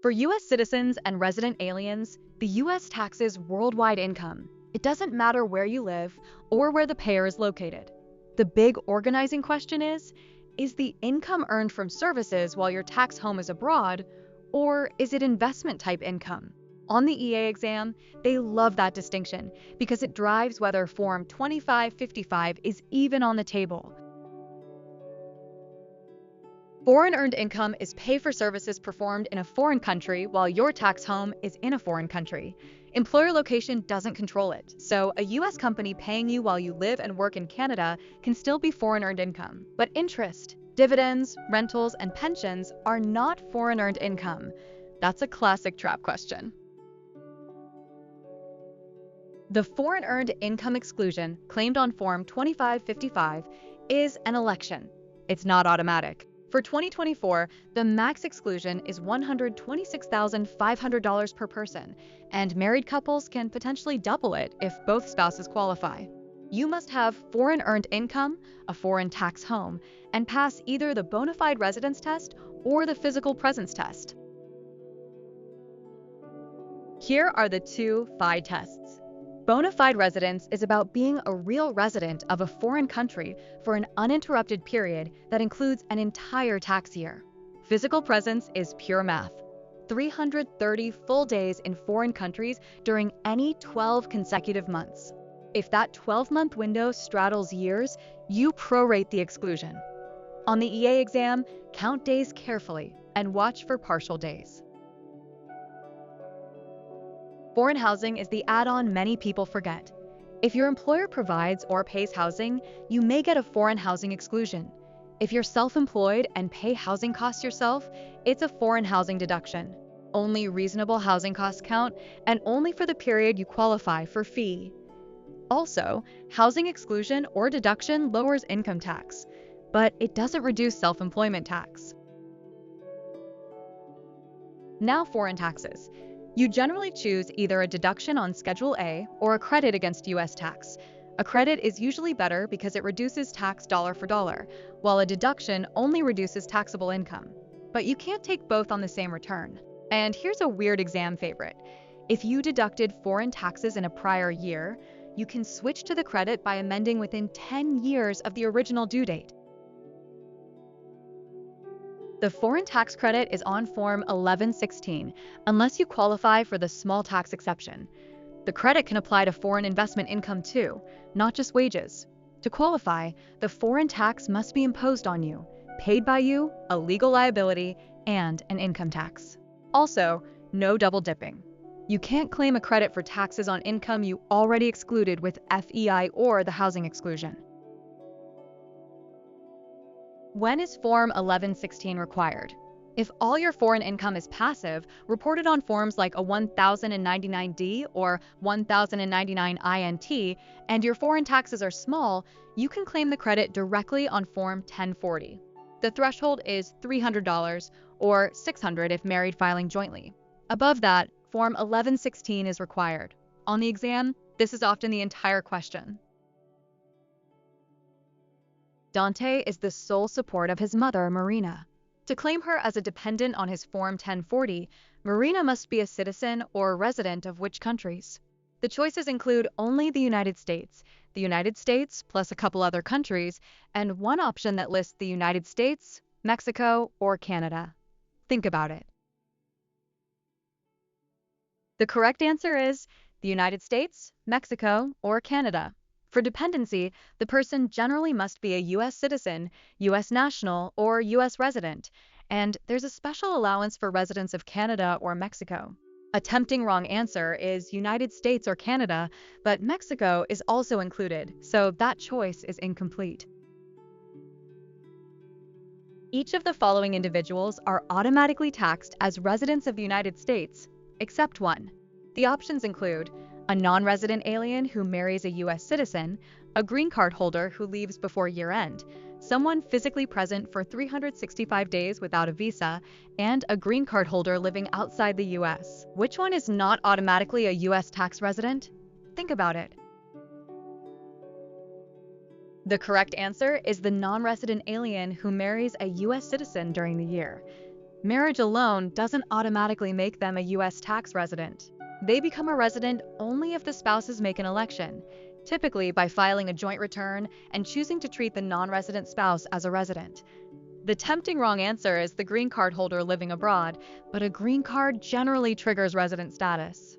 For U.S. citizens and resident aliens, the U.S. taxes worldwide income. It doesn't matter where you live or where the payer is located. The big organizing question is the income earned from services while your tax home is abroad, or is it investment-type income? On the EA exam, they love that distinction because it drives whether Form 2555 is even on the table. Foreign earned income is pay for services performed in a foreign country while your tax home is in a foreign country. Employer location doesn't control it, so a U.S. company paying you while you live and work in Canada can still be foreign earned income. But interest, dividends, rentals, and pensions are not foreign earned income. That's a classic trap question. The foreign earned income exclusion claimed on Form 2555 is an election. It's not automatic. For 2024, the max exclusion is $126,500 per person, and married couples can potentially double it if both spouses qualify. You must have foreign earned income, a foreign tax home, and pass either the bona fide residence test or the physical presence test. Here are the two FIDE tests. Bona fide residence is about being a real resident of a foreign country for an uninterrupted period that includes an entire tax year. Physical presence is pure math. 330 full days in foreign countries during any 12 consecutive months. If that 12-month window straddles years, you prorate the exclusion. On the EA exam, count days carefully and watch for partial days. Foreign housing is the add-on many people forget. If your employer provides or pays housing, you may get a foreign housing exclusion. If you're self-employed and pay housing costs yourself, it's a foreign housing deduction. Only reasonable housing costs count, and only for the period you qualify for FEIE. Also, housing exclusion or deduction lowers income tax, but it doesn't reduce self-employment tax. Now, foreign taxes. You generally choose either a deduction on Schedule A or a credit against U.S. tax. A credit is usually better because it reduces tax dollar for dollar, while a deduction only reduces taxable income. But you can't take both on the same return. And here's a weird exam favorite. If you deducted foreign taxes in a prior year, you can switch to the credit by amending within 10 years of the original due date. The foreign tax credit is on Form 1116, unless you qualify for the small tax exception. The credit can apply to foreign investment income too, not just wages. To qualify, the foreign tax must be imposed on you, paid by you, a legal liability, and an income tax. Also, no double dipping. You can't claim a credit for taxes on income you already excluded with FEIE or the housing exclusion. When is Form 1116 required? If all your foreign income is passive, reported on forms like a 1099-D or 1099-INT, and your foreign taxes are small, you can claim the credit directly on Form 1040. The threshold is $300 or $600 if married filing jointly. Above that, Form 1116 is required. On the exam, this is often the entire question. Dante is the sole support of his mother, Marina. To claim her as a dependent on his Form 1040, Marina must be a citizen or resident of which countries? The choices include only the United States plus a couple other countries, and one option that lists the United States, Mexico, or Canada. Think about it. The correct answer is the United States, Mexico, or Canada. For dependency, the person generally must be a U.S. citizen, U.S. national, or U.S. resident, and there's a special allowance for residents of Canada or Mexico. A tempting wrong answer is United States or Canada, but Mexico is also included, so that choice is incomplete. Each of the following individuals are automatically taxed as residents of the United States, except one. The options include a non-resident alien who marries a U.S. citizen, a green card holder who leaves before year-end, someone physically present for 365 days without a visa, and a green card holder living outside the U.S. Which one is not automatically a U.S. tax resident? Think about it. The correct answer is the non-resident alien who marries a U.S. citizen during the year. Marriage alone doesn't automatically make them a U.S. tax resident. They become a resident only if the spouses make an election, typically by filing a joint return and choosing to treat the non-resident spouse as a resident. The tempting wrong answer is the green card holder living abroad, but a green card generally triggers resident status.